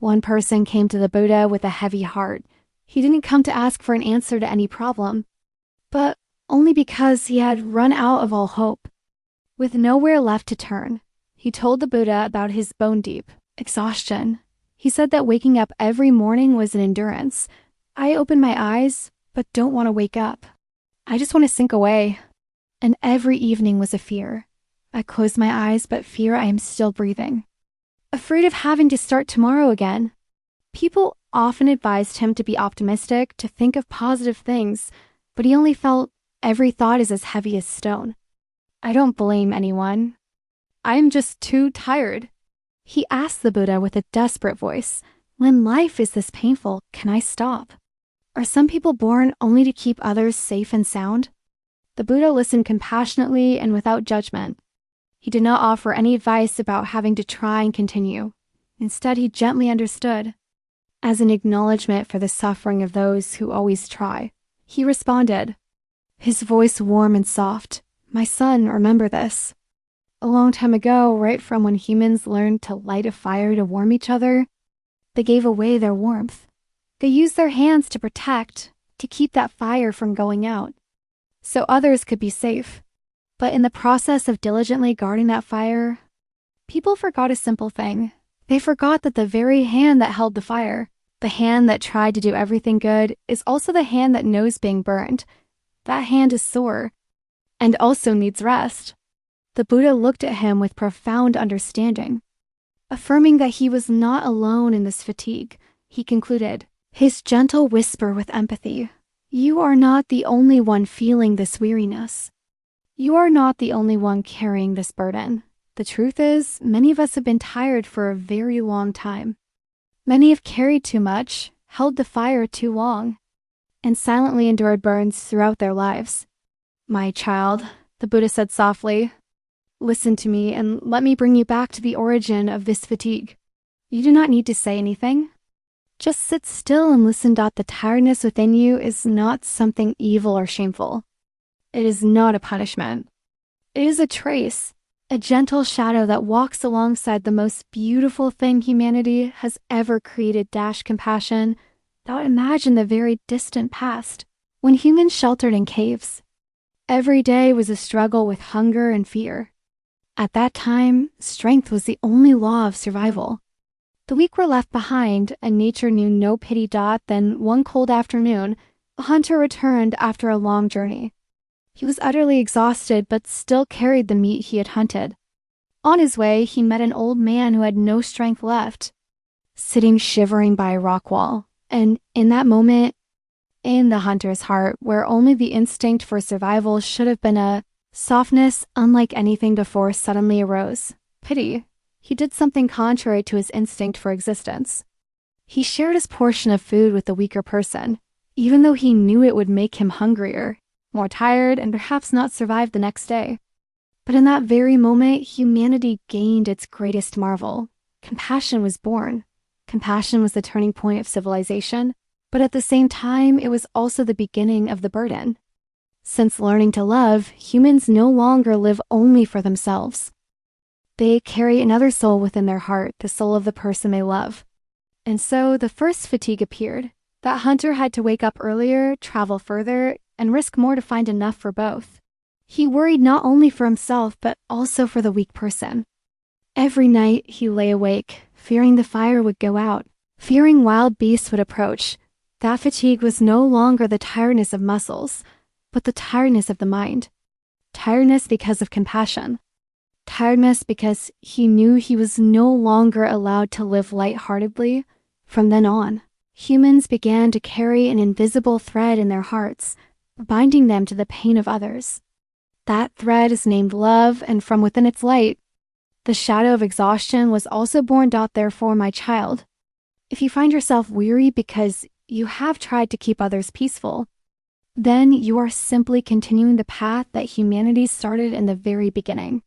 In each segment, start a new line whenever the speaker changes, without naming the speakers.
One person came to the Buddha with a heavy heart. He didn't come to ask for an answer to any problem, but only because he had run out of all hope. With nowhere left to turn, he told the Buddha about his bone-deep exhaustion. He said that waking up every morning was an endurance. I open my eyes, but don't want to wake up. I just want to sink away. And every evening was a fear. I close my eyes, but fear I am still breathing. Afraid of having to start tomorrow again. People often advised him to be optimistic, to think of positive things, but he only felt every thought is as heavy as stone. I don't blame anyone. I am just too tired. He asked the Buddha with a desperate voice, when life is this painful, can I stop? Are some people born only to keep others safe and sound? The Buddha listened compassionately and without judgment. He did not offer any advice about having to try and continue. Instead, he gently understood. As an acknowledgement for the suffering of those who always try, he responded, his voice warm and soft, my son, remember this. A long time ago, right from when humans learned to light a fire to warm each other, they gave away their warmth. They used their hands to protect, to keep that fire from going out, so others could be safe. But in the process of diligently guarding that fire, people forgot a simple thing. They forgot that the very hand that held the fire, the hand that tried to do everything good, is also the hand that knows being burned. That hand is sore and also needs rest. The Buddha looked at him with profound understanding. Affirming that he was not alone in this fatigue, he concluded, his gentle whisper with empathy, you are not the only one feeling this weariness. You are not the only one carrying this burden. The truth is, many of us have been tired for a very long time. Many have carried too much, held the fire too long, and silently endured burns throughout their lives. My child, the Buddha said softly, listen to me and let me bring you back to the origin of this fatigue. You do not need to say anything. Just sit still and listen. The tiredness within you is not something evil or shameful. It is not a punishment. It is a trace, a gentle shadow that walks alongside the most beautiful thing humanity has ever created — compassion. Thou imagine the very distant past, when humans sheltered in caves. Every day was a struggle with hunger and fear. At that time, strength was the only law of survival. The weak were left behind, and nature knew no pity. Then, one cold afternoon, a hunter returned after a long journey. He was utterly exhausted, but still carried the meat he had hunted. On his way, he met an old man who had no strength left, sitting shivering by a rock wall. And in that moment, in the hunter's heart, where only the instinct for survival should have been, a softness unlike anything before suddenly arose. Pity. He did something contrary to his instinct for existence. He shared his portion of food with the weaker person, even though he knew it would make him hungrier, more tired, and perhaps not survive the next day. But in that very moment, humanity gained its greatest marvel. Compassion was born. Compassion was the turning point of civilization, but at the same time, it was also the beginning of the burden. Since learning to love, humans no longer live only for themselves. They carry another soul within their heart, the soul of the person they love. And so the first fatigue appeared. That hunter had to wake up earlier, travel further, and risk more to find enough for both. He worried not only for himself, but also for the weak person. Every night he lay awake, fearing the fire would go out, fearing wild beasts would approach. That fatigue was no longer the tiredness of muscles, but the tiredness of the mind. Tiredness because of compassion. Tiredness because he knew he was no longer allowed to live lightheartedly. From then on, humans began to carry an invisible thread in their hearts, binding them to the pain of others. That thread is named love, and from within its light, the shadow of exhaustion was also born. Therefore, my child, if you find yourself weary because you have tried to keep others peaceful, then you are simply continuing the path that humanity started in the very beginning.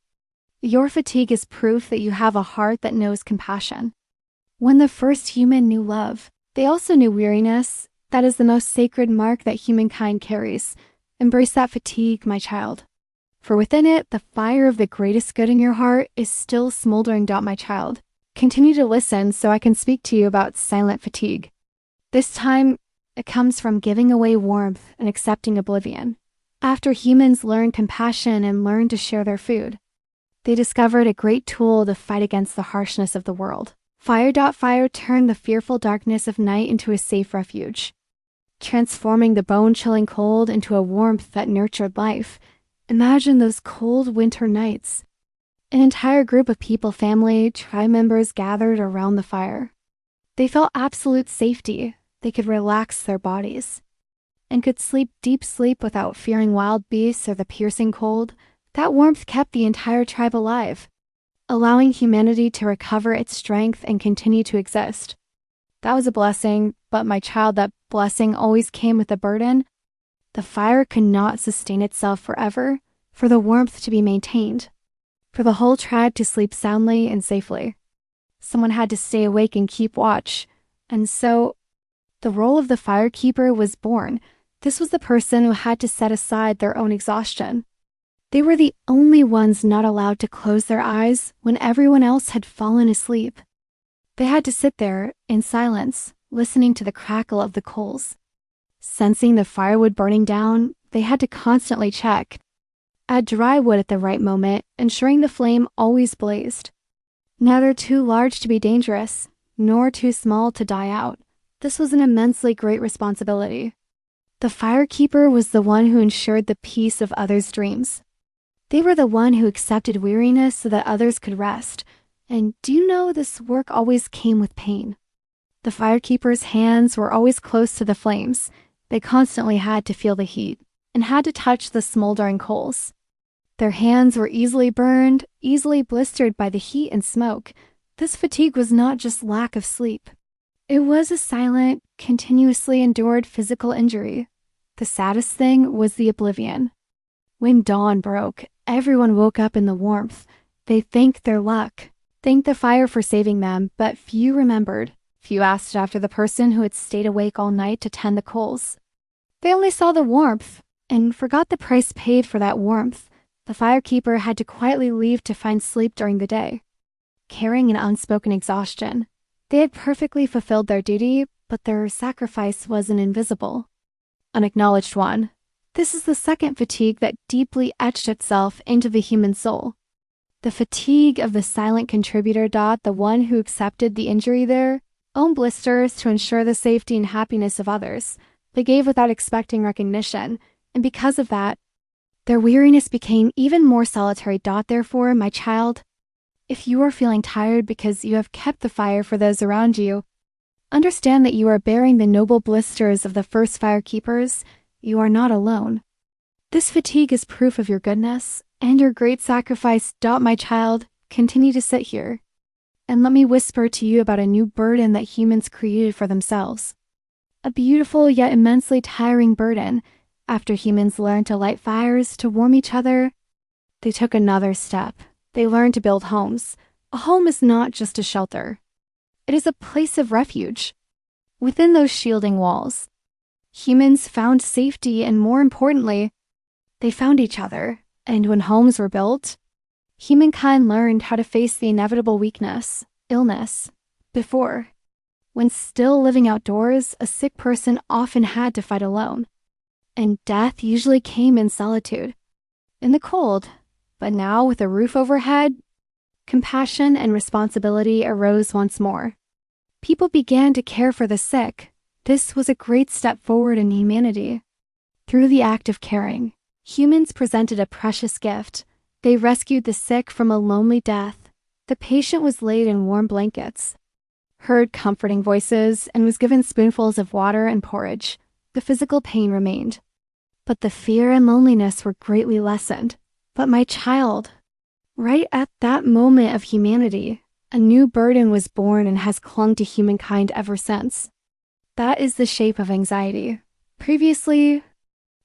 Your fatigue is proof that you have a heart that knows compassion. When the first human knew love, they also knew weariness. That is the most sacred mark that humankind carries. Embrace that fatigue, my child. For within it, the fire of the greatest good in your heart is still smoldering. My child, Continue to listen so I can speak to you about silent fatigue. This time, it comes from giving away warmth and accepting oblivion. After humans learned compassion and learned to share their food, they discovered a great tool to fight against the harshness of the world. Fire turned the fearful darkness of night into a safe refuge, transforming the bone-chilling cold into a warmth that nurtured life. Imagine those cold winter nights. An entire group of people, family, tribe members gathered around the fire. They felt absolute safety. They could relax their bodies and could sleep deep sleep without fearing wild beasts or the piercing cold. That warmth kept the entire tribe alive, allowing humanity to recover its strength and continue to exist. That was a blessing, but my child, that blessing always came with a burden. The fire could not sustain itself forever, for the warmth to be maintained, for the whole tribe to sleep soundly and safely. Someone had to stay awake and keep watch, and so the role of the firekeeper was born. This was the person who had to set aside their own exhaustion. They were the only ones not allowed to close their eyes when everyone else had fallen asleep. They had to sit there in silence, listening to the crackle of the coals. Sensing the firewood burning down, they had to constantly check. Add dry wood at the right moment, ensuring the flame always blazed. Neither too large to be dangerous, nor too small to die out. This was an immensely great responsibility. The firekeeper was the one who ensured the peace of others' dreams. They were the one who accepted weariness so that others could rest. And do you know this work always came with pain? The firekeeper's hands were always close to the flames. They constantly had to feel the heat and had to touch the smoldering coals. Their hands were easily burned, easily blistered by the heat and smoke. This fatigue was not just lack of sleep. It was a silent, continuously endured physical injury. The saddest thing was the oblivion. When dawn broke, everyone woke up in the warmth. They thanked their luck, thanked the fire for saving them, but few remembered. Few asked after the person who had stayed awake all night to tend the coals. They only saw the warmth and forgot the price paid for that warmth. The firekeeper had to quietly leave to find sleep during the day, carrying an unspoken exhaustion. They had perfectly fulfilled their duty, but their sacrifice was an invisible, unacknowledged one. This is the second fatigue that deeply etched itself into the human soul. The fatigue of the silent contributor. The one who accepted the injury their own blisters to ensure the safety and happiness of others. They gave without expecting recognition, and because of that, their weariness became even more solitary. Therefore, my child, if you are feeling tired because you have kept the fire for those around you, understand that you are bearing the noble blisters of the first firekeepers. You are not alone. This fatigue is proof of your goodness and your great sacrifice. My child, continue to sit here, and let me whisper to you about a new burden that humans created for themselves. A beautiful yet immensely tiring burden. After humans learned to light fires to warm each other, they took another step. They learned to build homes. A home is not just a shelter. It is a place of refuge. Within those shielding walls, humans found safety, and more importantly, they found each other. And when homes were built, humankind learned how to face the inevitable weakness, illness. Before, when still living outdoors, a sick person often had to fight alone, and death usually came in solitude, in the cold. But now, with a roof overhead, compassion and responsibility arose once more. People began to care for the sick. This was a great step forward in humanity. Through the act of caring, humans presented a precious gift. They rescued the sick from a lonely death. The patient was laid in warm blankets, heard comforting voices, and was given spoonfuls of water and porridge. The physical pain remained, but the fear and loneliness were greatly lessened. But my child, right at that moment of humanity, a new burden was born and has clung to humankind ever since. That is the shape of anxiety. Previously,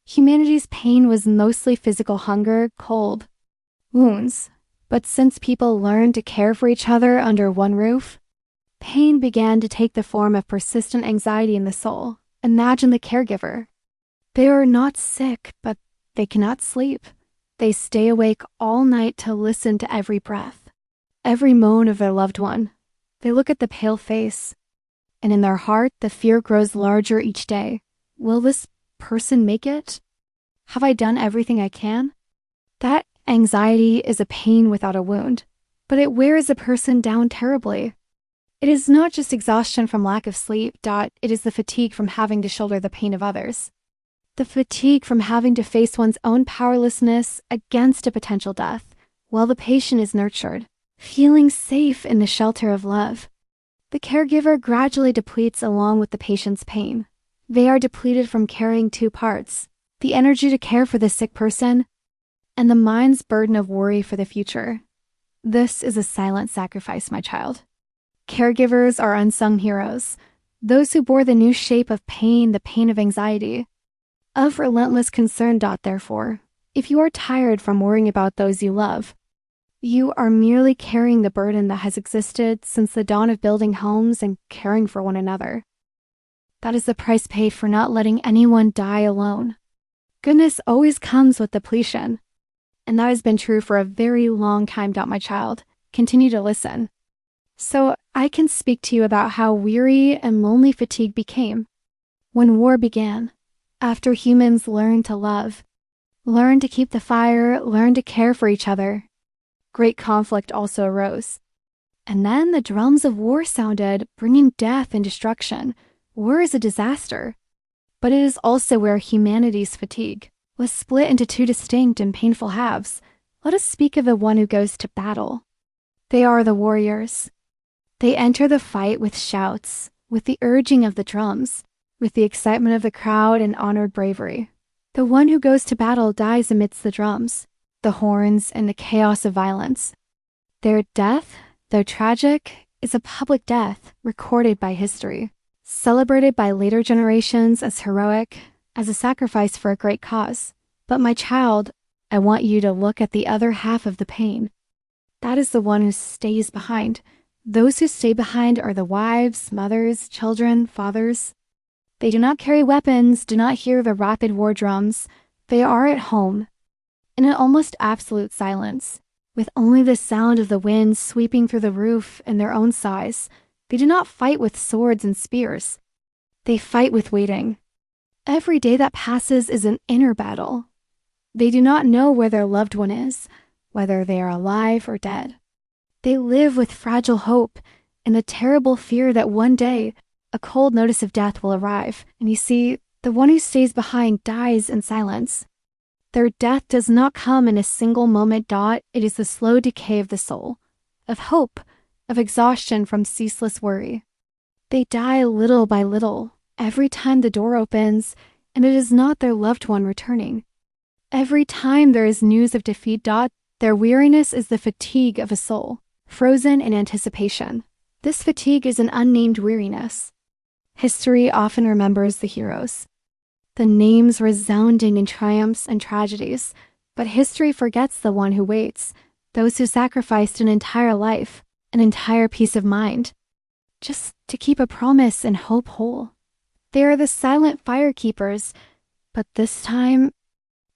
humanity's pain was mostly physical hunger, cold, wounds. But since people learned to care for each other under one roof, pain began to take the form of persistent anxiety in the soul. Imagine the caregiver. They are not sick, but they cannot sleep. They stay awake all night to listen to every breath, every moan of their loved one. They look at the pale face, and in their heart, the fear grows larger each day. Will this person make it? Have I done everything I can? That anxiety is a pain without a wound, but it wears a person down terribly. It is not just exhaustion from lack of sleep. It is the fatigue from having to shoulder the pain of others. The fatigue from having to face one's own powerlessness against a potential death while the patient is nurtured, feeling safe in the shelter of love. The caregiver gradually depletes along with the patient's pain. They are depleted from carrying two parts, the energy to care for the sick person and the mind's burden of worry for the future. This is a silent sacrifice, my child. Caregivers are unsung heroes, those who bore the new shape of pain, the pain of anxiety, of relentless concern. Therefore, if you are tired from worrying about those you love, you are merely carrying the burden that has existed since the dawn of building homes and caring for one another. That is the price paid for not letting anyone die alone. Goodness always comes with depletion, and that has been true for a very long time. My child, continue to listen. So I can speak to you about how weary and lonely fatigue became when war began, after humans learned to love, learned to keep the fire, learned to care for each other. Great conflict also arose. And then the drums of war sounded, bringing death and destruction. War is a disaster, but it is also where humanity's fatigue was split into two distinct and painful halves. Let us speak of the one who goes to battle. They are the warriors. They enter the fight with shouts, with the urging of the drums, with the excitement of the crowd and honored bravery. The one who goes to battle dies amidst the drums, the horns, and the chaos of violence. Their death, though tragic, is a public death recorded by history, celebrated by later generations as heroic, as a sacrifice for a great cause. But my child, I want you to look at the other half of the pain. That is the one who stays behind. Those who stay behind are the wives, mothers, children, fathers. They do not carry weapons, do not hear the rapid war drums. They are at home, in an almost absolute silence, with only the sound of the wind sweeping through the roof and their own sighs. They do not fight with swords and spears. They fight with waiting. Every day that passes is an inner battle. They do not know where their loved one is, whether they are alive or dead. They live with fragile hope and the terrible fear that one day a cold notice of death will arrive. And you see, the one who stays behind dies in silence. Their death does not come in a single moment. It is the slow decay of the soul, of hope, of exhaustion from ceaseless worry. They die little by little, every time the door opens, and it is not their loved one returning. Every time there is news of defeat. Their weariness is the fatigue of a soul, frozen in anticipation. This fatigue is an unnamed weariness. History often remembers the heroes, the names resounding in triumphs and tragedies, but history forgets the one who waits, those who sacrificed an entire life, an entire peace of mind, just to keep a promise and hope whole. They are the silent fire keepers, but this time,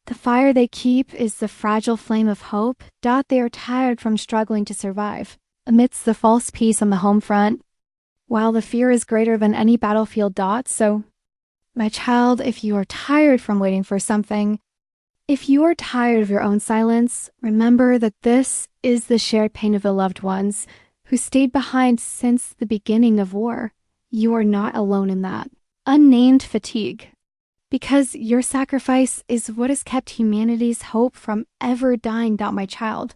the fire they keep is the fragile flame of hope. They are tired from struggling to survive amidst the false peace on the home front, while the fear is greater than any battlefield. So, my child, if you are tired from waiting for something, if you are tired of your own silence, remember that this is the shared pain of the loved ones who stayed behind since the beginning of war. You are not alone in that. Unnamed fatigue. Because your sacrifice is what has kept humanity's hope from ever dying. My child,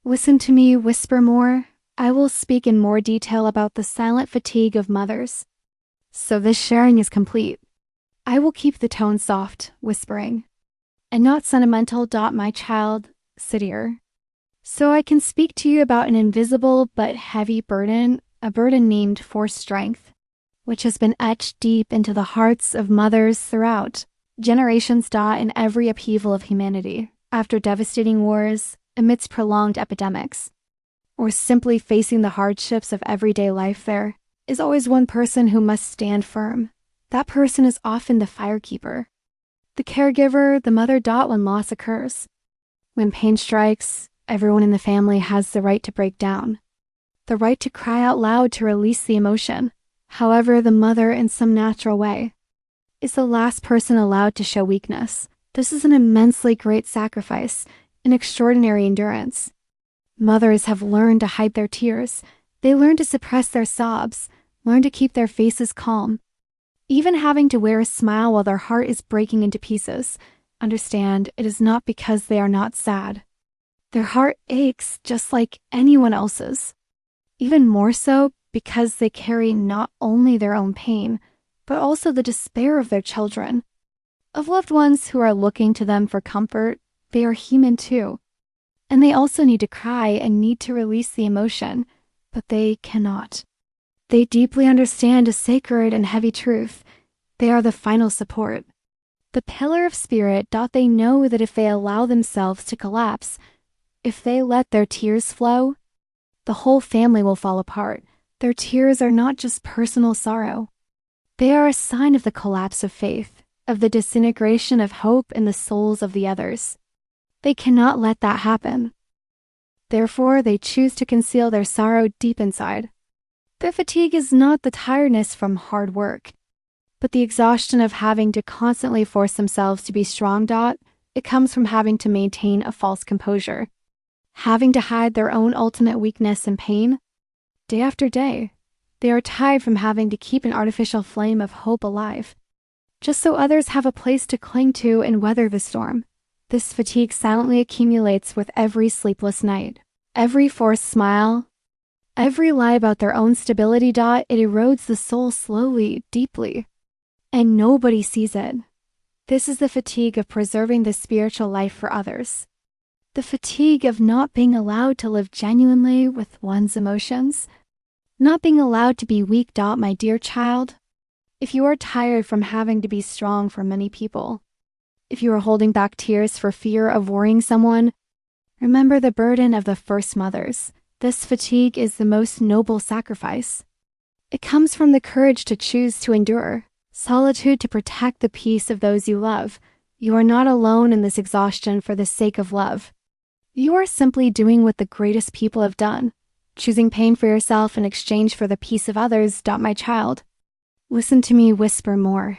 listen to me whisper more. I will speak in more detail about the silent fatigue of mothers. So this sharing is complete. I will keep the tone soft, whispering, and not sentimental. My child, sit here. So I can speak to you about an invisible but heavy burden, a burden named forced strength, which has been etched deep into the hearts of mothers throughout generations. In every upheaval of humanity, after devastating wars, amidst prolonged epidemics, or simply facing the hardships of everyday life, there is always one person who must stand firm. That person is often the firekeeper, the caregiver, the mother. When loss occurs, when pain strikes, everyone in the family has the right to break down. the right to cry out loud to release the emotion. However, the mother, in some natural way, is the last person allowed to show weakness. This is an immensely great sacrifice, an extraordinary endurance. Mothers have learned to hide their tears. They learn to suppress their sobs, learn to keep their faces calm. Even having to wear a smile while their heart is breaking into pieces. Understand, it is not because they are not sad. Their heart aches just like anyone else's. Even more so because they carry not only their own pain, but also the despair of their children. Of loved ones who are looking to them for comfort, they are human too. And they also need to cry and need to release the emotion, but they cannot. They deeply understand a sacred and heavy truth. They are the final support. The pillar of spirit. They know that if they allow themselves to collapse, if they let their tears flow, the whole family will fall apart. Their tears are not just personal sorrow. They are a sign of the collapse of faith, of the disintegration of hope in the souls of the others. They cannot let that happen. Therefore, they choose to conceal their sorrow deep inside. Their fatigue is not the tiredness from hard work, but the exhaustion of having to constantly force themselves to be strong. It comes from having to maintain a false composure, having to hide their own ultimate weakness and pain. Day after day, they are tired from having to keep an artificial flame of hope alive, just so others have a place to cling to and weather the storm. This fatigue silently accumulates with every sleepless night, every forced smile, every lie about their own stability. It erodes the soul slowly, deeply, and nobody sees it. This is the fatigue of preserving the spiritual life for others. The fatigue of not being allowed to live genuinely with one's emotions, not being allowed to be weak. My dear child, if you are tired from having to be strong for many people, if you are holding back tears for fear of worrying someone, remember the burden of the first mothers. This fatigue is the most noble sacrifice. It comes from the courage to choose to endure, solitude to protect the peace of those you love. You are not alone in this exhaustion for the sake of love. You are simply doing what the greatest people have done, choosing pain for yourself in exchange for the peace of others. My child, listen to me whisper more.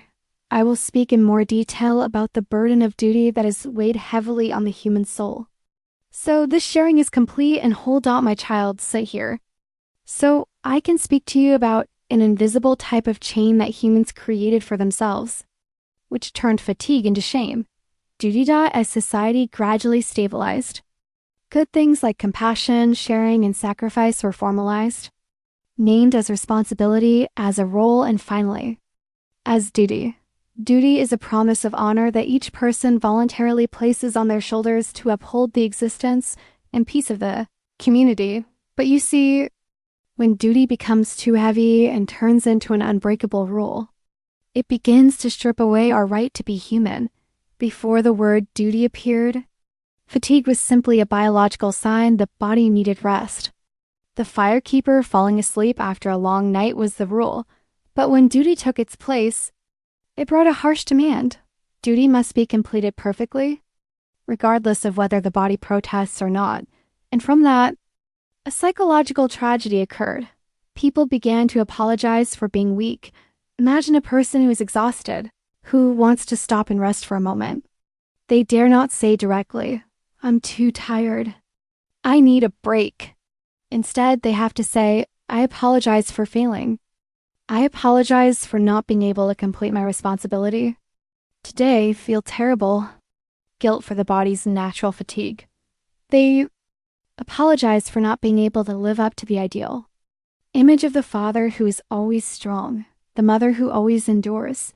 I will speak in more detail about the burden of duty that is weighed heavily on the human soul. So this sharing is complete and whole. My child, sit here. So I can speak to you about an invisible type of chain that humans created for themselves, which turned fatigue into shame. Duty. As society gradually stabilized, good things like compassion, sharing, and sacrifice were formalized, named as responsibility, as a role, and finally, as duty. Duty is a promise of honor that each person voluntarily places on their shoulders to uphold the existence and peace of the community. But you see, when duty becomes too heavy and turns into an unbreakable rule, it begins to strip away our right to be human. Before the word duty appeared, fatigue was simply a biological sign the body needed rest. The firekeeper falling asleep after a long night was the rule, but when duty took its place, it brought a harsh demand. Duty must be completed perfectly, regardless of whether the body protests or not. And from that, a psychological tragedy occurred. People began to apologize for being weak. Imagine a person who is exhausted, who wants to stop and rest for a moment. They dare not say directly, "I'm too tired. I need a break." Instead, they have to say, "I apologize for failing. I apologize for not being able to complete my responsibility. Today, feel terrible." Guilt for the body's natural fatigue. They apologize for not being able to live up to the ideal. Image of the father who is always strong, the mother who always endures,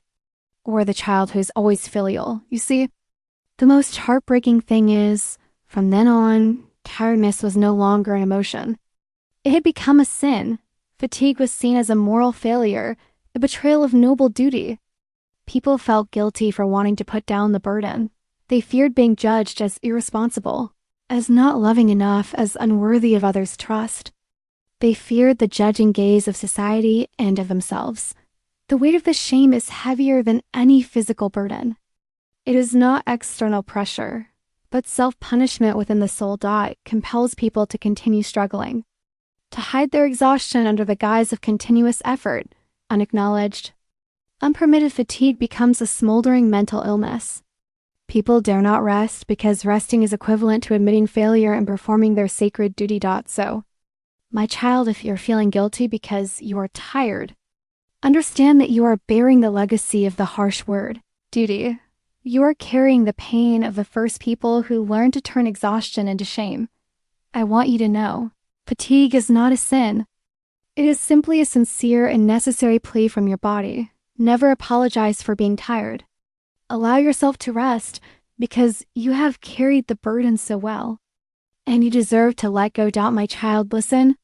or the child who is always filial. You see, the most heartbreaking thing is, from then on, tiredness was no longer an emotion. It had become a sin. Fatigue was seen as a moral failure, a betrayal of noble duty. People felt guilty for wanting to put down the burden. They feared being judged as irresponsible, as not loving enough, as unworthy of others' trust. They feared the judging gaze of society and of themselves. The weight of this shame is heavier than any physical burden. It is not external pressure, but self-punishment within the soul. Compels people to continue struggling. to hide their exhaustion under the guise of continuous effort, unacknowledged. Unpermitted fatigue becomes a smoldering mental illness. People dare not rest because resting is equivalent to admitting failure and performing their sacred duty. So, my child, if you're feeling guilty because you are tired, understand that you are bearing the legacy of the harsh word, duty. You are carrying the pain of the first people who learned to turn exhaustion into shame. I want you to know, fatigue is not a sin. It is simply a sincere and necessary plea from your body. Never apologize for being tired. Allow yourself to rest because you have carried the burden so well. And you deserve to let go. My child, listen.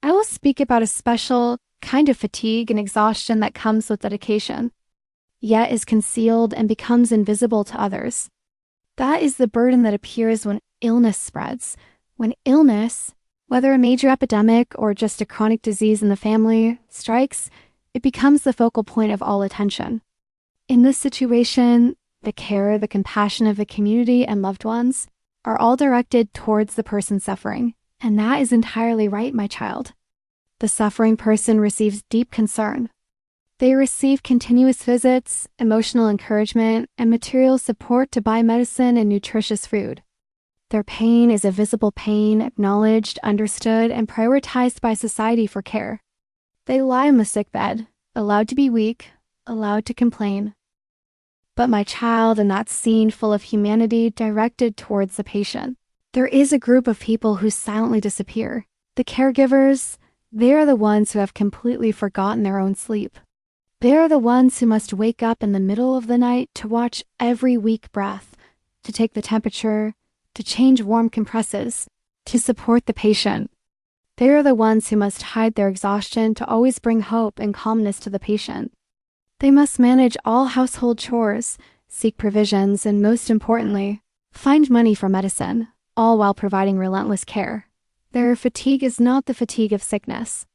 I will speak about a special kind of fatigue and exhaustion that comes with dedication, yet is concealed and becomes invisible to others. That is the burden that appears when illness spreads. When illness, whether a major epidemic or just a chronic disease in the family, strikes, it becomes the focal point of all attention. In this situation, the care, the compassion of the community and loved ones are all directed towards the person suffering, and that is entirely right, my child. The suffering person receives deep concern. They receive continuous visits, emotional encouragement, and material support to buy medicine and nutritious food. Their pain is a visible pain, acknowledged, understood, and prioritized by society for care. They lie on the sickbed, allowed to be weak, allowed to complain. But my child, in that scene full of humanity directed towards the patient, there is a group of people who silently disappear. The caregivers, they are the ones who have completely forgotten their own sleep. They are the ones who must wake up in the middle of the night to watch every weak breath, to take the temperature, to change warm compresses, to support the patient. They are the ones who must hide their exhaustion to always bring hope and calmness to the patient. They must manage all household chores, seek provisions, and most importantly, find money for medicine, all while providing relentless care. Their fatigue is not the fatigue of sickness.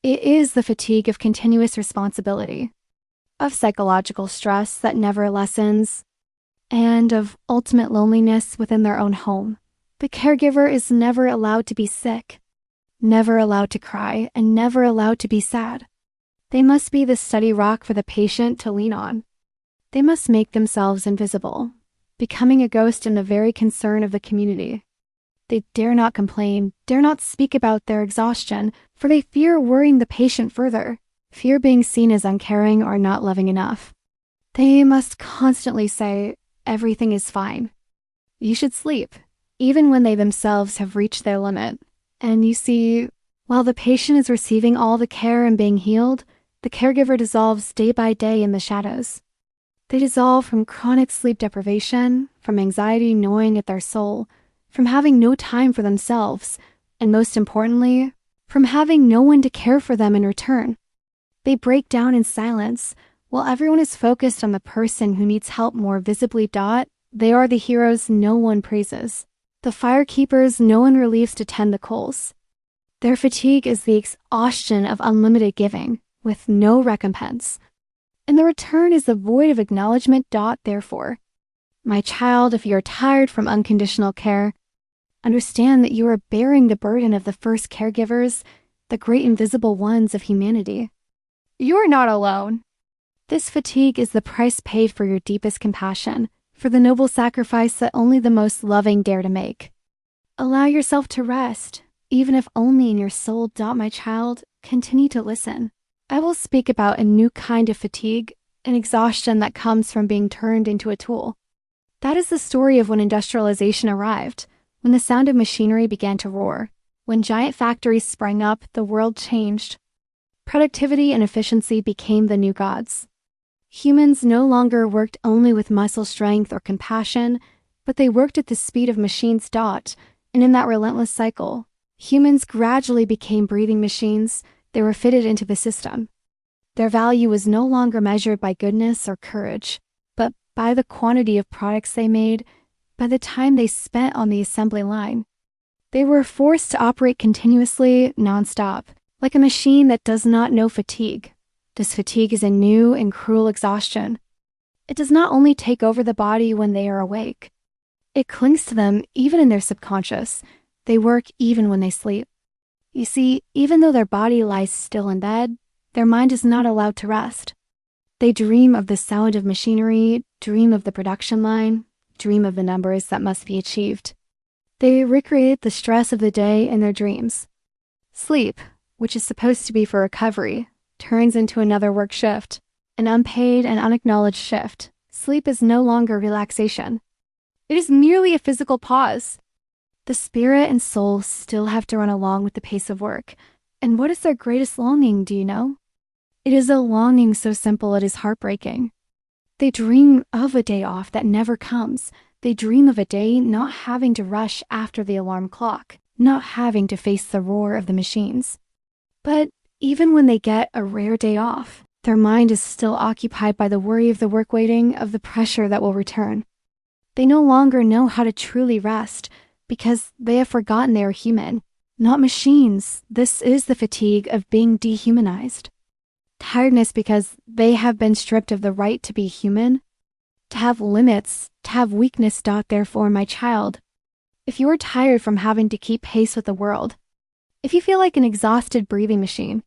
It is the fatigue of continuous responsibility, of psychological stress that never lessens, and of ultimate loneliness within their own home. The caregiver is never allowed to be sick, never allowed to cry, and never allowed to be sad. They must be the steady rock for the patient to lean on. They must make themselves invisible, becoming a ghost in the very concern of the community. They dare not complain, dare not speak about their exhaustion, for they fear worrying the patient further, fear being seen as uncaring or not loving enough. They must constantly say, everything is fine. You should sleep, even when they themselves have reached their limit. And you see, while the patient is receiving all the care and being healed, the caregiver dissolves day by day in the shadows. They dissolve from chronic sleep deprivation, from anxiety gnawing at their soul, from having no time for themselves, and most importantly, from having no one to care for them in return. They break down in silence, while everyone is focused on the person who needs help more visibly. They are the heroes no one praises, the firekeepers no one relieves to tend the coals. Their fatigue is the exhaustion of unlimited giving, with no recompense. And the return is the void of acknowledgement. Therefore, my child, if you are tired from unconditional care, understand that you are bearing the burden of the first caregivers, the great invisible ones of humanity. You are not alone. This fatigue is the price paid for your deepest compassion, for the noble sacrifice that only the most loving dare to make. Allow yourself to rest, even if only in your soul. My child, continue to listen. I will speak about a new kind of fatigue, an exhaustion that comes from being turned into a tool. That is the story of when industrialization arrived, when the sound of machinery began to roar. When giant factories sprang up, the world changed. Productivity and efficiency became the new gods. Humans no longer worked only with muscle strength or compassion, but they worked at the speed of machines. And in that relentless cycle, humans gradually became breathing machines. They were fitted into the system. Their value was no longer measured by goodness or courage, but by the quantity of products they made, by the time they spent on the assembly line. They were forced to operate continuously, nonstop, like a machine that does not know fatigue. This fatigue is a new and cruel exhaustion. It does not only take over the body when they are awake. It clings to them even in their subconscious. They work even when they sleep. You see, even though their body lies still in bed, their mind is not allowed to rest. They dream of the sound of machinery, dream of the production line, dream of the numbers that must be achieved. They recreate the stress of the day in their dreams. Sleep, which is supposed to be for recovery, turns into another work shift, an unpaid and unacknowledged shift. Sleep is no longer relaxation. It is merely a physical pause. The spirit and soul still have to run along with the pace of work. And what is their greatest longing, do you know? It is a longing so simple it is heartbreaking. They dream of a day off that never comes. They dream of a day not having to rush after the alarm clock, not having to face the roar of the machines. But even when they get a rare day off, their mind is still occupied by the worry of the work waiting, of the pressure that will return. They no longer know how to truly rest because they have forgotten they are human, not machines. This is the fatigue of being dehumanized. Tiredness because they have been stripped of the right to be human, to have limits, to have weakness. Therefore, my child, if you are tired from having to keep pace with the world, if you feel like an exhausted breathing machine,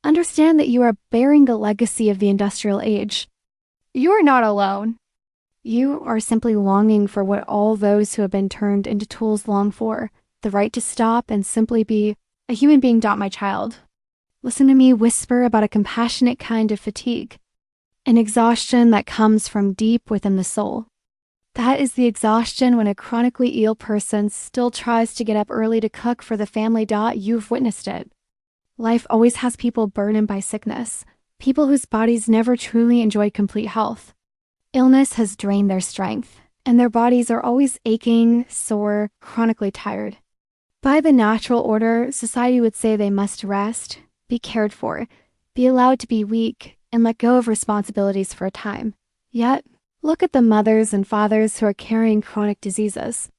understand that you are bearing the legacy of the industrial age. You are not alone. You are simply longing for what all those who have been turned into tools long for, the right to stop and simply be a human being. My child, listen to me whisper about a compassionate kind of fatigue, an exhaustion that comes from deep within the soul. That is the exhaustion when a chronically ill person still tries to get up early to cook for the family. You've witnessed it. Life always has people burdened by sickness, people whose bodies never truly enjoy complete health. Illness has drained their strength, and their bodies are always aching, sore, chronically tired. By the natural order, society would say they must rest, be cared for, be allowed to be weak, and let go of responsibilities for a time. Yet, look at the mothers and fathers who are carrying chronic diseases.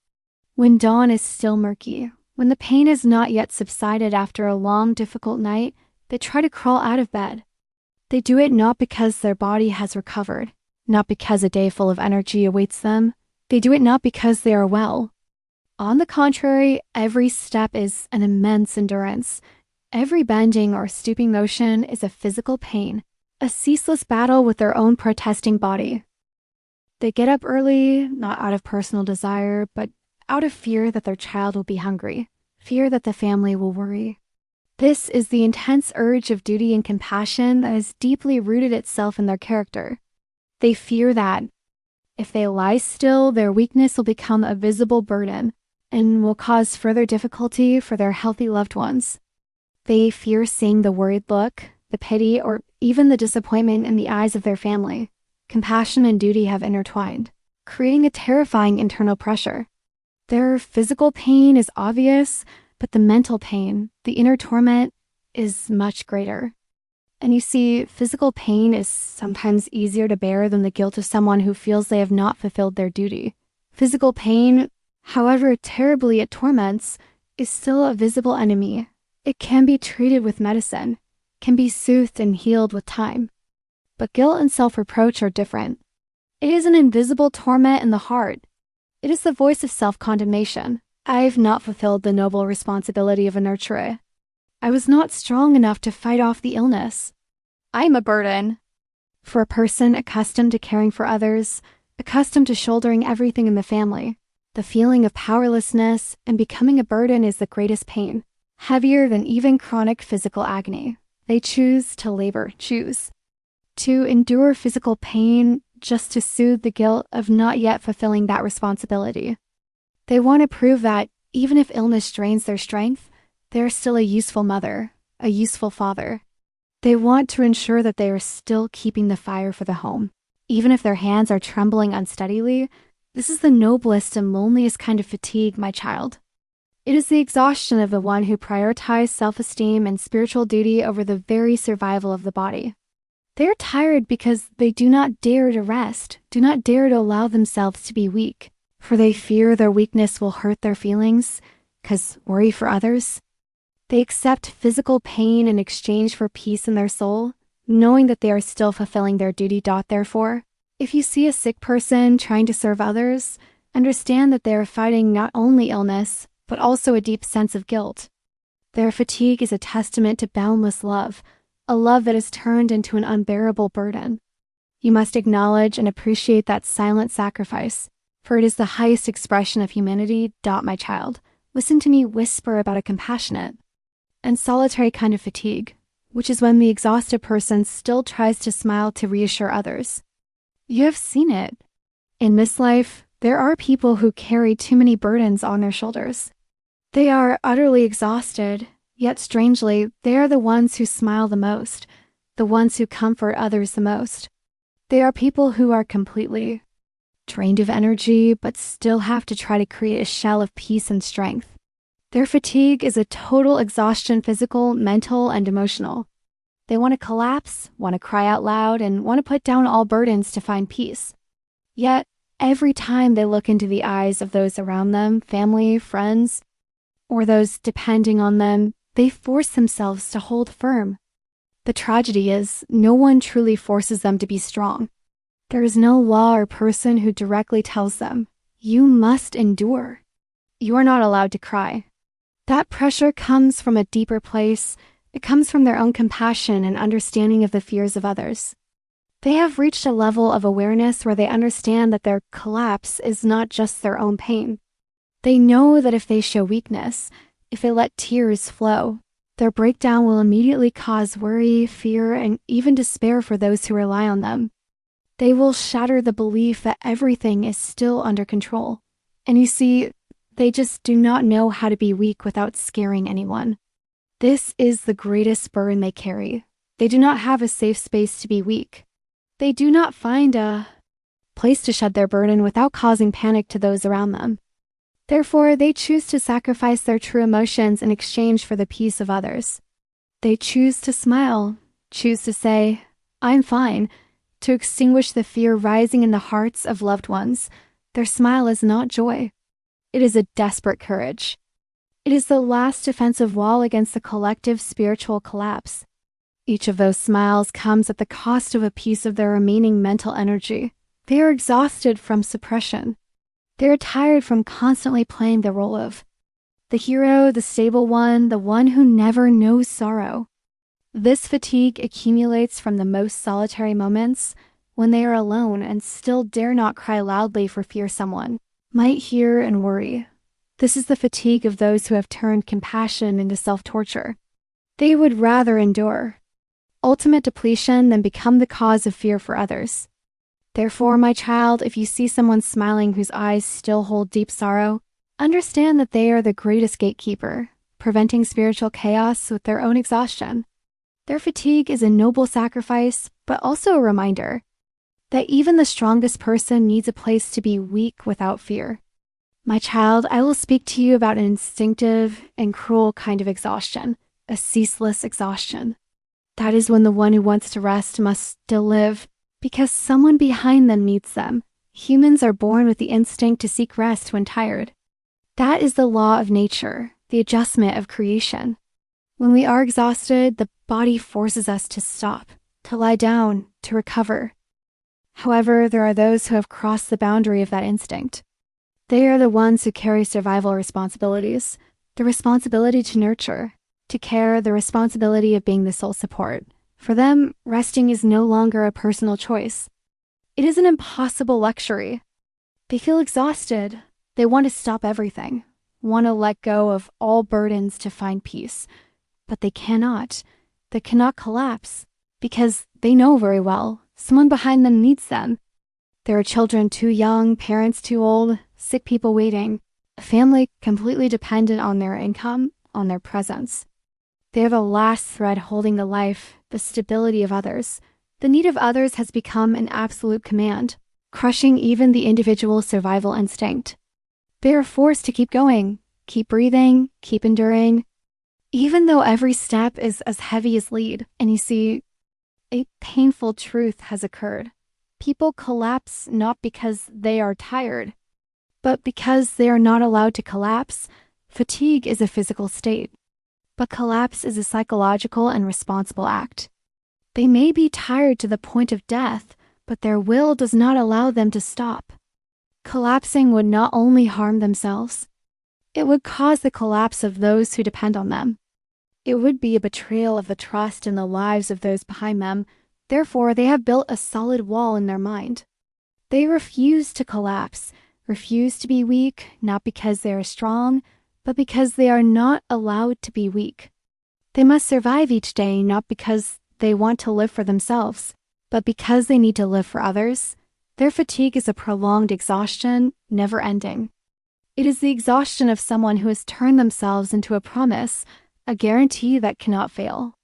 When dawn is still murky, when the pain has not yet subsided after a long, difficult night, they try to crawl out of bed. They do it not because their body has recovered, not because a day full of energy awaits them. They do it not because they are well. On the contrary, every step is an immense endurance. Every bending or stooping motion is a physical pain, a ceaseless battle with their own protesting body. They get up early, not out of personal desire, but out of fear that their child will be hungry, fear that the family will worry. This is the intense urge of duty and compassion that has deeply rooted itself in their character. They fear that, if they lie still, their weakness will become a visible burden and will cause further difficulty for their healthy loved ones. They fear seeing the worried look, the pity, or even the disappointment in the eyes of their family. Compassion and duty have intertwined, creating a terrifying internal pressure. Their physical pain is obvious, but the mental pain, the inner torment, is much greater. And you see, physical pain is sometimes easier to bear than the guilt of someone who feels they have not fulfilled their duty. Physical pain, however terribly it torments, is still a visible enemy. It can be treated with medicine, can be soothed and healed with time. But guilt and self-reproach are different. It is an invisible torment in the heart. It is the voice of self-condemnation. I've not fulfilled the noble responsibility of a nurturer. I was not strong enough to fight off the illness. I am a burden. For a person accustomed to caring for others, accustomed to shouldering everything in the family, the feeling of powerlessness and becoming a burden is the greatest pain, heavier than even chronic physical agony. They choose to labor, to endure physical pain just to soothe the guilt of not yet fulfilling that responsibility. They want to prove that, even if illness drains their strength, they are still a useful mother, a useful father. They want to ensure that they are still keeping the fire for the home. Even if their hands are trembling unsteadily, this is the noblest and loneliest kind of fatigue, my child. It is the exhaustion of the one who prioritized self-esteem and spiritual duty over the very survival of the body. They are tired because they do not dare to rest, do not dare to allow themselves to be weak, for they fear their weakness will hurt their feelings, because worry for others. They accept physical pain in exchange for peace in their soul, knowing that they are still fulfilling their duty. Therefore, if you see a sick person trying to serve others, understand that they are fighting not only illness, but also a deep sense of guilt. Their fatigue is a testament to boundless love, a love that is turned into an unbearable burden. You must acknowledge and appreciate that silent sacrifice, for it is the highest expression of humanity. My child, listen to me whisper about a compassionate and solitary kind of fatigue, which is when the exhausted person still tries to smile to reassure others. You have seen it. In this life, there are people who carry too many burdens on their shoulders. They are utterly exhausted, yet strangely, they are the ones who smile the most, the ones who comfort others the most. They are people who are completely drained of energy, but still have to try to create a shell of peace and strength. Their fatigue is a total exhaustion, physical, mental, and emotional. They want to collapse, want to cry out loud, and want to put down all burdens to find peace. Yet, every time they look into the eyes of those around them, family, friends, or those depending on them, they force themselves to hold firm. The tragedy is, no one truly forces them to be strong. There is no law or person who directly tells them, you must endure. You are not allowed to cry. That pressure comes from a deeper place. It comes from their own compassion and understanding of the fears of others. They have reached a level of awareness where they understand that their collapse is not just their own pain. They know that if they show weakness, if they let tears flow, their breakdown will immediately cause worry, fear, and even despair for those who rely on them. They will shatter the belief that everything is still under control. And you see, they just do not know how to be weak without scaring anyone. This is the greatest burden they carry. They do not have a safe space to be weak. They do not find a place to shed their burden without causing panic to those around them. Therefore, they choose to sacrifice their true emotions in exchange for the peace of others. They choose to smile, choose to say, I'm fine, to extinguish the fear rising in the hearts of loved ones. Their smile is not joy. It is a desperate courage. It is the last defensive wall against the collective spiritual collapse. Each of those smiles comes at the cost of a piece of their remaining mental energy. They are exhausted from suppression. They are tired from constantly playing the role of the hero, the stable one, the one who never knows sorrow. This fatigue accumulates from the most solitary moments when they are alone and still dare not cry loudly for fear someone might hear and worry. This is the fatigue of those who have turned compassion into self-torture. They would rather endure ultimate depletion than become the cause of fear for others. Therefore, my child, if you see someone smiling whose eyes still hold deep sorrow, understand that they are the greatest gatekeeper, preventing spiritual chaos with their own exhaustion. Their fatigue is a noble sacrifice, but also a reminder that even the strongest person needs a place to be weak without fear. My child, I will speak to you about an instinctive and cruel kind of exhaustion, a ceaseless exhaustion. That is when the one who wants to rest must still live, because someone behind them needs them. Humans are born with the instinct to seek rest when tired. That is the law of nature, the adjustment of creation. When we are exhausted, the body forces us to stop, to lie down, to recover. However, there are those who have crossed the boundary of that instinct. They are the ones who carry survival responsibilities, the responsibility to nurture, to care, the responsibility of being the sole support. For them, resting is no longer a personal choice. It is an impossible luxury. They feel exhausted. They want to stop everything, want to let go of all burdens to find peace. But they cannot. They cannot collapse because they know very well someone behind them needs them. There are children too young, parents too old, sick people waiting, a family completely dependent on their income, on their presence. They are the last thread holding the life, the stability of others. The need of others has become an absolute command, crushing even the individual's survival instinct. They are forced to keep going, keep breathing, keep enduring, even though every step is as heavy as lead. And you see, a painful truth has occurred. People collapse not because they are tired, but because they are not allowed to collapse. Fatigue is a physical state, but collapse is a psychological and responsible act. They may be tired to the point of death, but their will does not allow them to stop. Collapsing would not only harm themselves, it would cause the collapse of those who depend on them. It would be a betrayal of the trust in the lives of those behind them. Therefore, they have built a solid wall in their mind. They refuse to collapse, refuse to be weak, not because they are strong, but because they are not allowed to be weak. They must survive each day not because they want to live for themselves, but because they need to live for others. Their fatigue is a prolonged exhaustion, never ending. It is the exhaustion of someone who has turned themselves into a promise, a guarantee that cannot fail.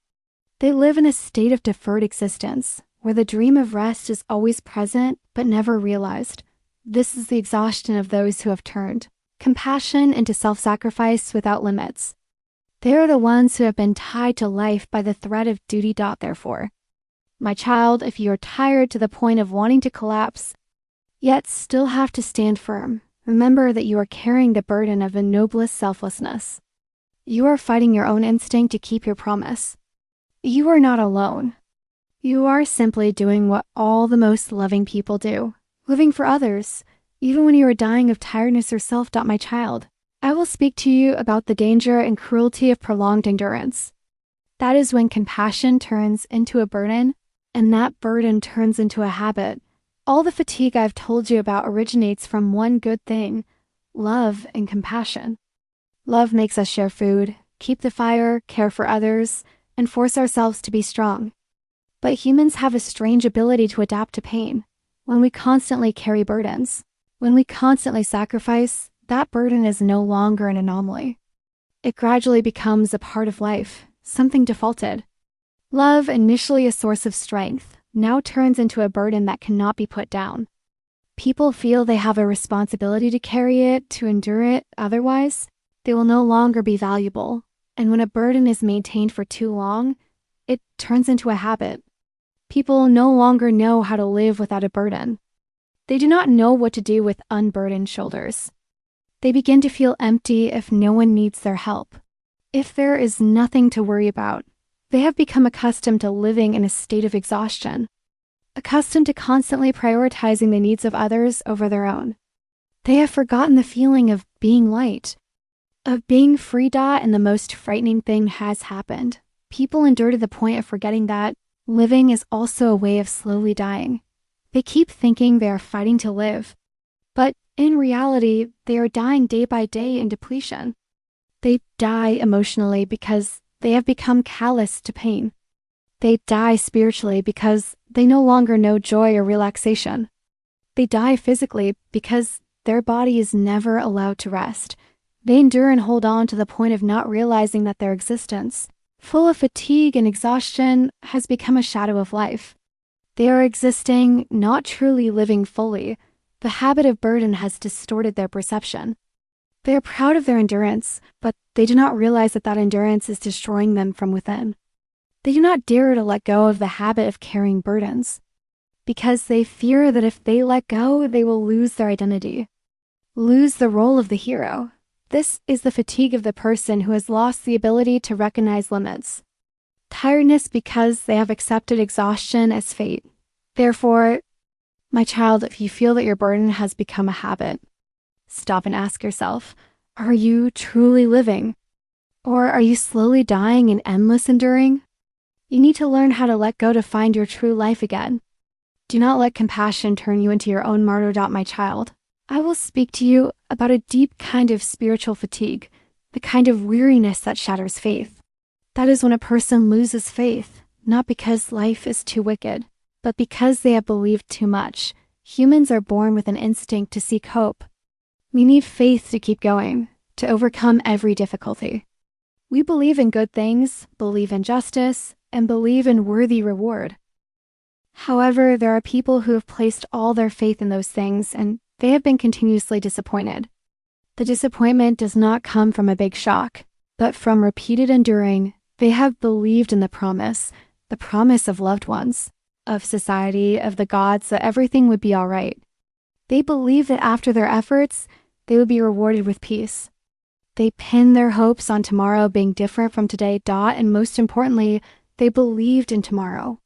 They live in a state of deferred existence, where the dream of rest is always present but never realized. This is the exhaustion of those who have turned compassion into self-sacrifice without limits. They are the ones who have been tied to life by the thread of duty. Therefore, my child, if you are tired to the point of wanting to collapse, yet still have to stand firm, remember that you are carrying the burden of the noblest selflessness. You are fighting your own instinct to keep your promise. You are not alone. You are simply doing what all the most loving people do, living for others, even when you are dying of tiredness yourself. My child, I will speak to you about the danger and cruelty of prolonged endurance. That is when compassion turns into a burden, and that burden turns into a habit. All the fatigue I've told you about originates from one good thing: love and compassion. Love makes us share food, keep the fire, care for others, and force ourselves to be strong. But humans have a strange ability to adapt to pain. When we constantly carry burdens, when we constantly sacrifice, that burden is no longer an anomaly. It gradually becomes a part of life, something defaulted. Love, initially a source of strength, now turns into a burden that cannot be put down. People feel they have a responsibility to carry it, to endure it, otherwise, they will no longer be valuable. And when a burden is maintained for too long, it turns into a habit. People no longer know how to live without a burden. They do not know what to do with unburdened shoulders. They begin to feel empty if no one needs their help. If there is nothing to worry about, they have become accustomed to living in a state of exhaustion, accustomed to constantly prioritizing the needs of others over their own. They have forgotten the feeling of being light, of being free. And the most frightening thing has happened. People endure to the point of forgetting that living is also a way of slowly dying. They keep thinking they are fighting to live, but in reality, they are dying day by day in depletion. They die emotionally because they have become callous to pain. They die spiritually because they no longer know joy or relaxation. They die physically because their body is never allowed to rest. They endure and hold on to the point of not realizing that their existence, full of fatigue and exhaustion, has become a shadow of life. They are existing, not truly living fully. The habit of burden has distorted their perception. They are proud of their endurance, but they do not realize that endurance is destroying them from within. They do not dare to let go of the habit of carrying burdens, because they fear that if they let go, they will lose their identity, lose the role of the hero. This is the fatigue of the person who has lost the ability to recognize limits. Tiredness because they have accepted exhaustion as fate. Therefore, my child, if you feel that your burden has become a habit, stop and ask yourself, are you truly living? Or are you slowly dying in endless enduring? You need to learn how to let go to find your true life again. Do not let compassion turn you into your own martyr. My child, I will speak to you about a deep kind of spiritual fatigue, the kind of weariness that shatters faith. That is when a person loses faith, not because life is too wicked, but because they have believed too much. Humans are born with an instinct to seek hope. We need faith to keep going, to overcome every difficulty. We believe in good things, believe in justice, and believe in worthy reward. However, there are people who have placed all their faith in those things, and they have been continuously disappointed. The disappointment does not come from a big shock, but from repeated enduring. They have believed in the promise of loved ones, of society, of the gods, that everything would be all right. They believe that after their efforts, they would be rewarded with peace. They pin their hopes on tomorrow being different from today. And most importantly, they believed in tomorrow.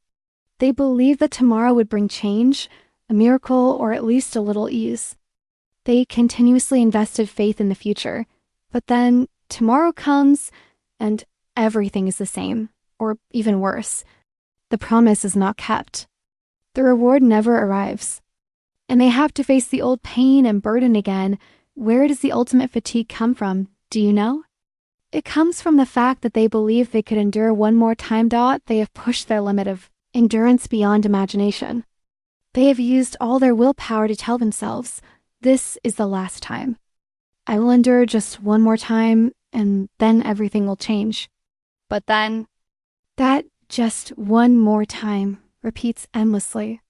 They believed that tomorrow would bring change, a miracle, or at least a little ease. They continuously invested faith in the future. But then tomorrow comes, and everything is the same, or even worse. The promise is not kept. The reward never arrives. And they have to face the old pain and burden again. Where does the ultimate fatigue come from? Do you know? It comes from the fact that they believe they could endure one more time. They have pushed their limit of endurance beyond imagination. They have used all their willpower to tell themselves, this is the last time. I will endure just one more time, and then everything will change. But then, that just one more time repeats endlessly,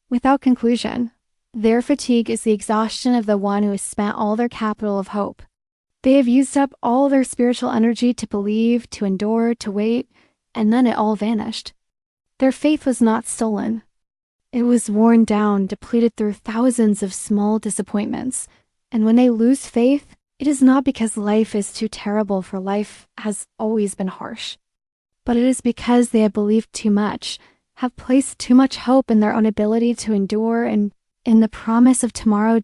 without conclusion. Their fatigue is the exhaustion of the one who has spent all their capital of hope. They have used up all their spiritual energy to believe, to endure, to wait, and then it all vanished. Their faith was not stolen. It was worn down, depleted through thousands of small disappointments. And when they lose faith, it is not because life is too terrible, for life has always been harsh. But it is because they have believed too much, have placed too much hope in their own ability to endure and in the promise of tomorrow.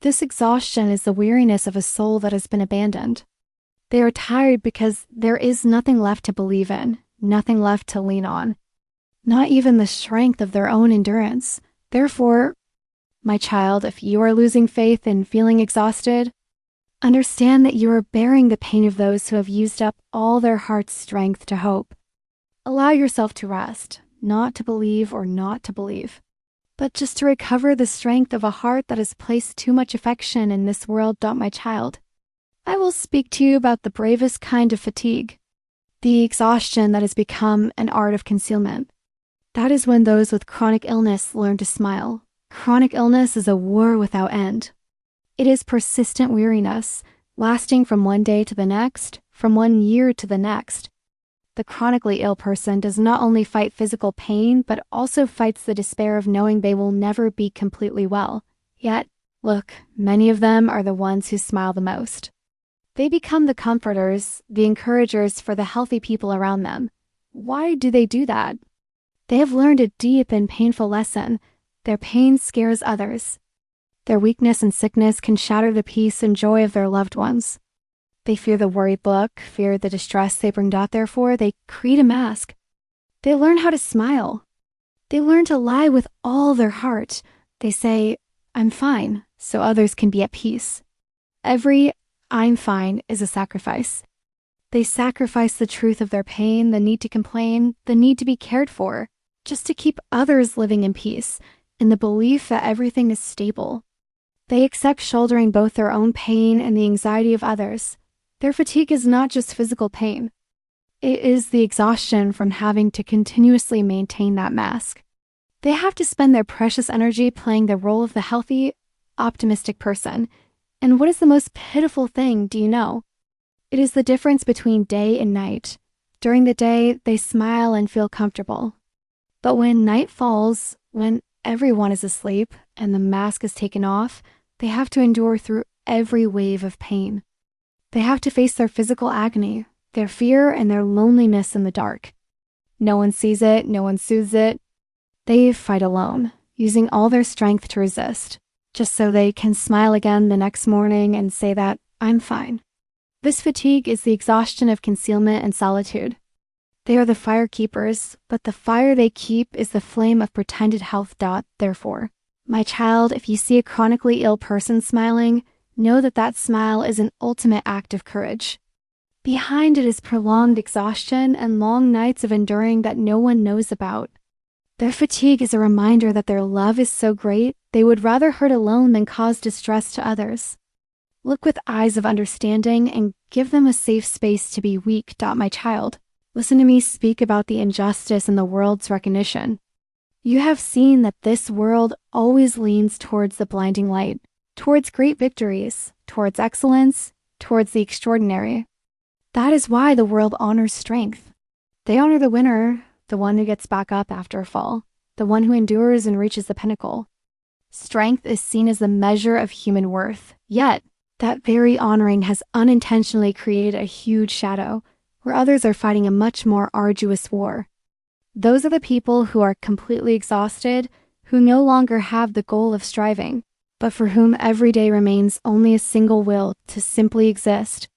This exhaustion is the weariness of a soul that has been abandoned. They are tired because there is nothing left to believe in, nothing left to lean on, not even the strength of their own endurance. Therefore, my child, if you are losing faith and feeling exhausted, understand that you are bearing the pain of those who have used up all their heart's strength to hope. Allow yourself to rest, not to believe or not to believe, but just to recover the strength of a heart that has placed too much affection in this world. My child, I will speak to you about the bravest kind of fatigue, the exhaustion that has become an art of concealment. That is when those with chronic illness learn to smile. Chronic illness is a war without end. It is persistent weariness, lasting from one day to the next, from 1 year to the next. The chronically ill person does not only fight physical pain, but also fights the despair of knowing they will never be completely well. Yet, look, many of them are the ones who smile the most. They become the comforters, the encouragers for the healthy people around them. Why do they do that? They have learned a deep and painful lesson. Their pain scares others. Their weakness and sickness can shatter the peace and joy of their loved ones. They fear the worried look, fear the distress they bring. Therefore, they create a mask. They learn how to smile. They learn to lie with all their heart. They say, I'm fine, so others can be at peace. Every I'm fine is a sacrifice. They sacrifice the truth of their pain, the need to complain, the need to be cared for, just to keep others living in peace, in the belief that everything is stable. They accept shouldering both their own pain and the anxiety of others. Their fatigue is not just physical pain. It is the exhaustion from having to continuously maintain that mask. They have to spend their precious energy playing the role of the healthy, optimistic person. And what is the most pitiful thing, do you know? It is the difference between day and night. During the day, they smile and feel comfortable. But when night falls, when everyone is asleep and the mask is taken off, they have to endure through every wave of pain. They have to face their physical agony, their fear, and their loneliness in the dark. No one sees it, no one soothes it. They fight alone, using all their strength to resist, just so they can smile again the next morning and say that, I'm fine. This fatigue is the exhaustion of concealment and solitude. They are the fire keepers, but the fire they keep is the flame of pretended health. Therefore, my child, if you see a chronically ill person smiling, know that that smile is an ultimate act of courage. Behind it is prolonged exhaustion and long nights of enduring that no one knows about. Their fatigue is a reminder that their love is so great, they would rather hurt alone than cause distress to others. Look with eyes of understanding and give them a safe space to be weak. My child, listen to me speak about the injustice in the world's recognition. You have seen that this world always leans towards the blinding light, towards great victories, towards excellence, towards the extraordinary. That is why the world honors strength. They honor the winner, the one who gets back up after a fall, the one who endures and reaches the pinnacle. Strength is seen as the measure of human worth, yet that very honoring has unintentionally created a huge shadow, where others are fighting a much more arduous war. Those are the people who are completely exhausted, who no longer have the goal of striving, but for whom every day remains only a single will to simply exist.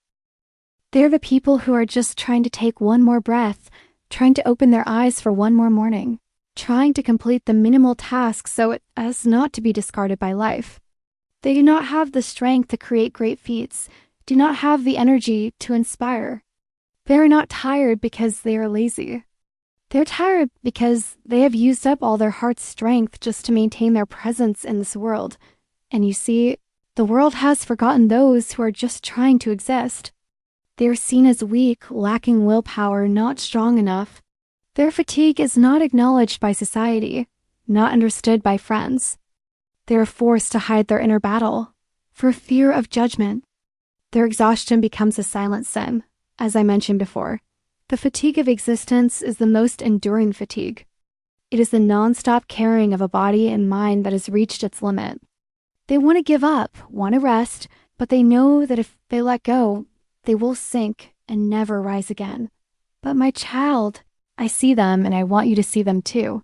They're the people who are just trying to take one more breath, trying to open their eyes for one more morning, trying to complete the minimal tasks so as not to be discarded by life. They do not have the strength to create great feats, do not have the energy to inspire. They are not tired because they are lazy. They're tired because they have used up all their heart's strength just to maintain their presence in this world. And you see, the world has forgotten those who are just trying to exist. They are seen as weak, lacking willpower, not strong enough. Their fatigue is not acknowledged by society, not understood by friends. They are forced to hide their inner battle, for fear of judgment. Their exhaustion becomes a silent sin, as I mentioned before. The fatigue of existence is the most enduring fatigue. It is the non-stop carrying of a body and mind that has reached its limit. They want to give up, want to rest, but they know that if they let go, they will sink and never rise again. But my child, I see them and I want you to see them too.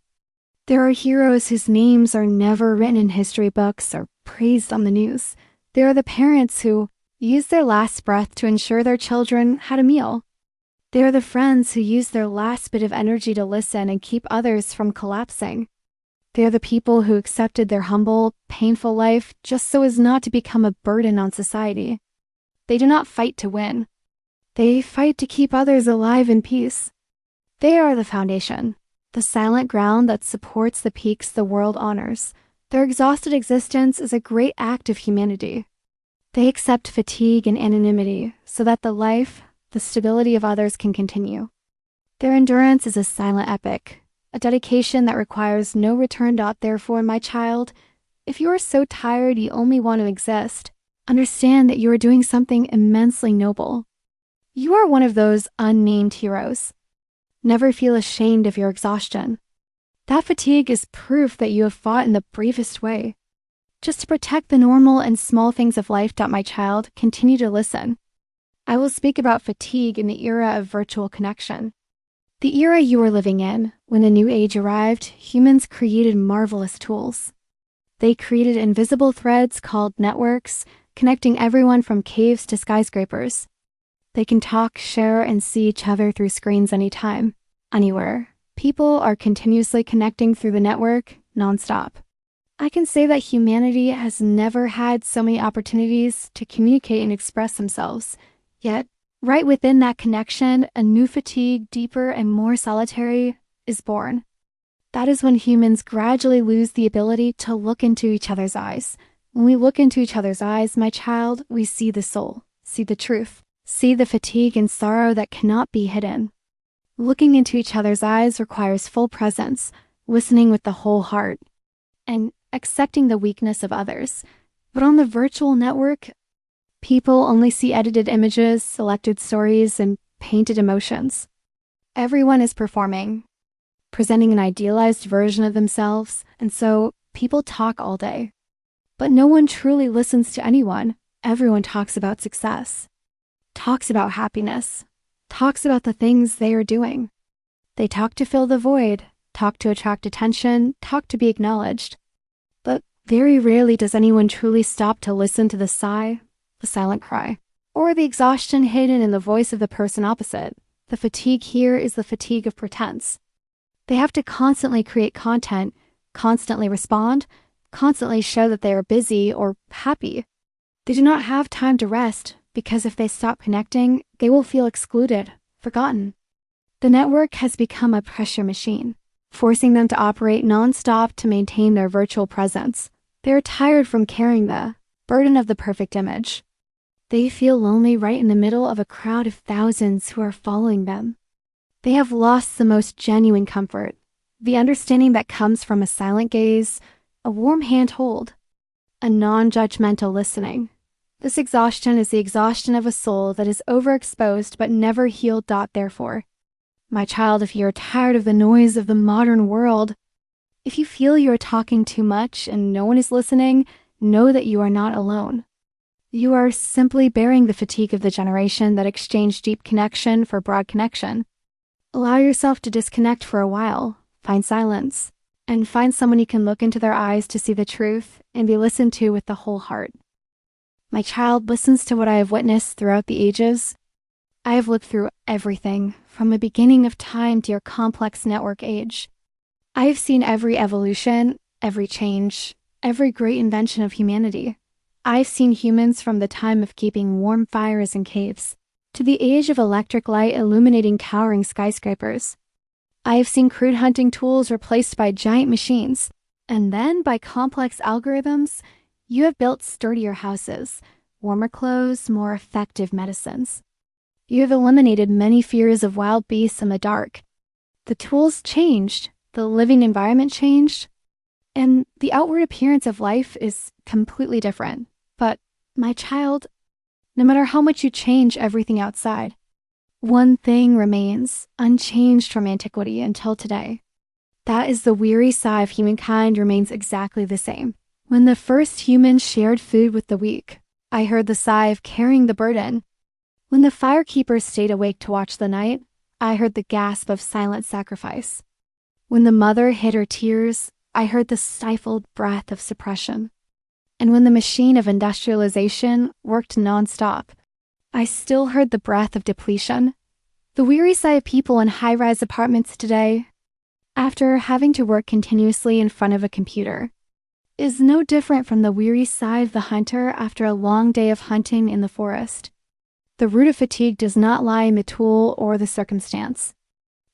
There are heroes whose names are never written in history books or praised on the news. There are the parents who used their last breath to ensure their children had a meal. They are the friends who use their last bit of energy to listen and keep others from collapsing. They are the people who accepted their humble, painful life just so as not to become a burden on society. They do not fight to win. They fight to keep others alive in peace. They are the foundation, the silent ground that supports the peaks the world honors. Their exhausted existence is a great act of humanity. They accept fatigue and anonymity so that the life, the stability of others can continue. Their endurance is a silent epic, a dedication that requires no return. Therefore, my child, if you are so tired you only want to exist, understand that you are doing something immensely noble. You are one of those unnamed heroes. Never feel ashamed of your exhaustion. That fatigue is proof that you have fought in the bravest way. Just to protect the normal and small things of life. My child, continue to listen. I will speak about fatigue in the era of virtual connection. The era you are living in, when the new age arrived, humans created marvelous tools. They created invisible threads called networks, connecting everyone from caves to skyscrapers. They can talk, share, and see each other through screens anytime, anywhere. People are continuously connecting through the network, nonstop. I can say that humanity has never had so many opportunities to communicate and express themselves. Yet, right within that connection, a new fatigue, deeper and more solitary, is born. That is when humans gradually lose the ability to look into each other's eyes. When we look into each other's eyes, my child, we see the soul, see the truth, see the fatigue and sorrow that cannot be hidden. Looking into each other's eyes requires full presence, listening with the whole heart, and accepting the weakness of others. But on the virtual network, people only see edited images, selected stories, and painted emotions. Everyone is performing, presenting an idealized version of themselves, and so people talk all day. But no one truly listens to anyone. Everyone talks about success, talks about happiness, talks about the things they are doing. They talk to fill the void, talk to attract attention, talk to be acknowledged. But very rarely does anyone truly stop to listen to the sigh, the silent cry, or the exhaustion hidden in the voice of the person opposite. The fatigue here is the fatigue of pretense. They have to constantly create content, constantly respond, constantly show that they are busy or happy. They do not have time to rest because if they stop connecting, they will feel excluded, forgotten. The network has become a pressure machine, forcing them to operate non-stop to maintain their virtual presence. They are tired from carrying the burden of the perfect image. They feel lonely right in the middle of a crowd of thousands who are following them. They have lost the most genuine comfort, the understanding that comes from a silent gaze, a warm hand hold, a non-judgmental listening. This exhaustion is the exhaustion of a soul that is overexposed but never healed. Therefore, my child, if you are tired of the noise of the modern world, if you feel you are talking too much and no one is listening, know that you are not alone. You are simply bearing the fatigue of the generation that exchanged deep connection for broad connection. Allow yourself to disconnect for a while, find silence, and find someone you can look into their eyes to see the truth and be listened to with the whole heart. My child listens to what I have witnessed throughout the ages. I have looked through everything, from the beginning of time to your complex network age. I have seen every evolution, every change, every great invention of humanity. I've seen humans from the time of keeping warm fires in caves, to the age of electric light illuminating towering skyscrapers. I have seen crude hunting tools replaced by giant machines, and then by complex algorithms, you have built sturdier houses, warmer clothes, more effective medicines. You have eliminated many fears of wild beasts in the dark. The tools changed, the living environment changed, and the outward appearance of life is completely different. But, my child, no matter how much you change everything outside, one thing remains unchanged from antiquity until today. That is the weary sigh of humankind remains exactly the same. When the first humans shared food with the weak, I heard the sigh of carrying the burden. When the firekeepers stayed awake to watch the night, I heard the gasp of silent sacrifice. When the mother hid her tears, I heard the stifled breath of suppression. And when the machine of industrialization worked nonstop, I still heard the breath of depletion. The weary sigh of people in high-rise apartments today, after having to work continuously in front of a computer, is no different from the weary sigh of the hunter after a long day of hunting in the forest. The root of fatigue does not lie in the tool or the circumstance.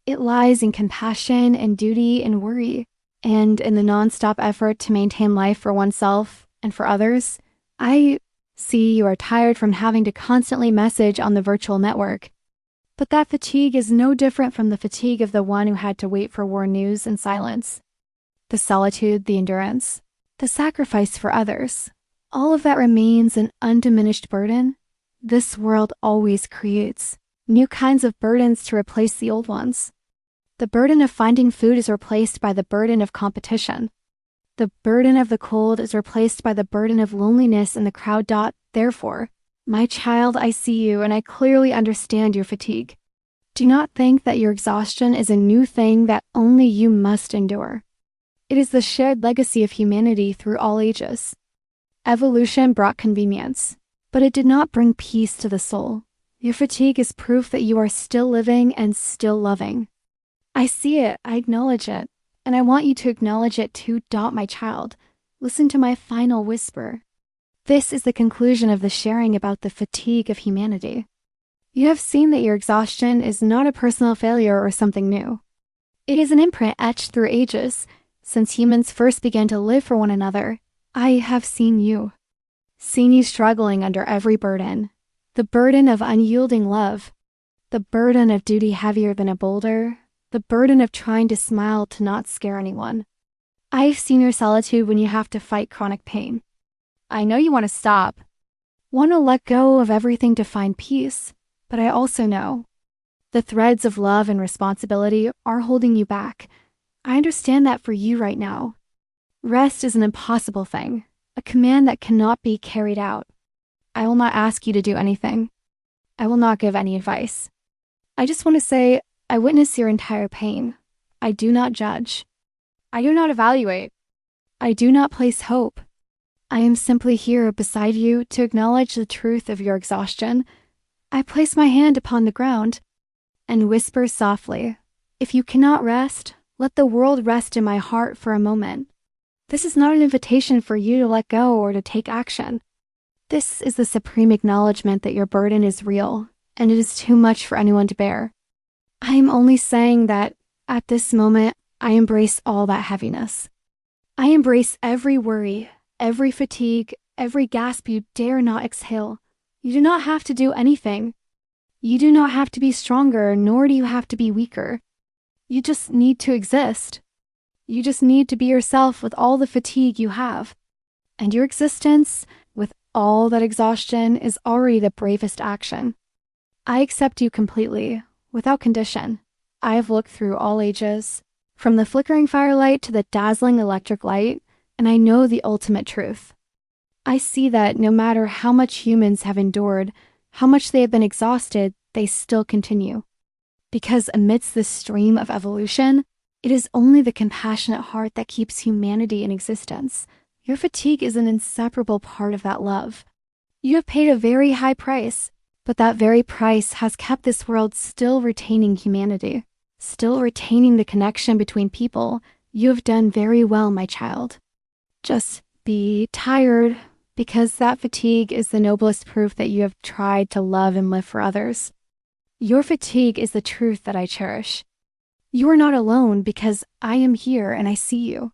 It lies in compassion and duty and worry, and in the nonstop effort to maintain life for oneself and for others. I see you are tired from having to constantly message on the virtual network. But that fatigue is no different from the fatigue of the one who had to wait for war news in silence. The solitude, the endurance, the sacrifice for others, all of that remains an undiminished burden. This world always creates new kinds of burdens to replace the old ones. The burden of finding food is replaced by the burden of competition. The burden of the cold is replaced by the burden of loneliness in the crowd. Therefore, my child, I see you and I clearly understand your fatigue. Do not think that your exhaustion is a new thing that only you must endure. It is the shared legacy of humanity through all ages. Evolution brought convenience, but it did not bring peace to the soul. Your fatigue is proof that you are still living and still loving. I see it, I acknowledge it, and I want you to acknowledge it too. My child, listen to my final whisper. This is the conclusion of the sharing about the fatigue of humanity. You have seen that your exhaustion is not a personal failure or something new. It is an imprint etched through ages. Since humans first began to live for one another, I have seen you struggling under every burden. The burden of unyielding love, the burden of duty heavier than a boulder, the burden of trying to smile to not scare anyone. I've seen your solitude when you have to fight chronic pain. I know you want to stop, want to let go of everything to find peace, but I also know the threads of love and responsibility are holding you back. I understand that for you right now. Rest is an impossible thing, a command that cannot be carried out. I will not ask you to do anything. I will not give any advice. I just want to say, I witness your entire pain. I do not judge. I do not evaluate. I do not place hope. I am simply here beside you to acknowledge the truth of your exhaustion. I place my hand upon the ground and whisper softly, if you cannot rest, let the world rest in my heart for a moment. This is not an invitation for you to let go or to take action. This is the supreme acknowledgement that your burden is real, and it is too much for anyone to bear. I am only saying that, at this moment, I embrace all that heaviness. I embrace every worry, every fatigue, every gasp you dare not exhale. You do not have to do anything. You do not have to be stronger, nor do you have to be weaker. You just need to exist. You just need to be yourself with all the fatigue you have. And your existence, with all that exhaustion, is already the bravest action. I accept you completely, without condition. I have looked through all ages, from the flickering firelight to the dazzling electric light, and I know the ultimate truth. I see that no matter how much humans have endured, how much they have been exhausted, they still continue. Because amidst this stream of evolution, it is only the compassionate heart that keeps humanity in existence. Your fatigue is an inseparable part of that love. You have paid a very high price. But that very price has kept this world still retaining humanity, still retaining the connection between people. You have done very well, my child. Just be tired, because that fatigue is the noblest proof that you have tried to love and live for others. Your fatigue is the truth that I cherish. You are not alone because I am here and I see you.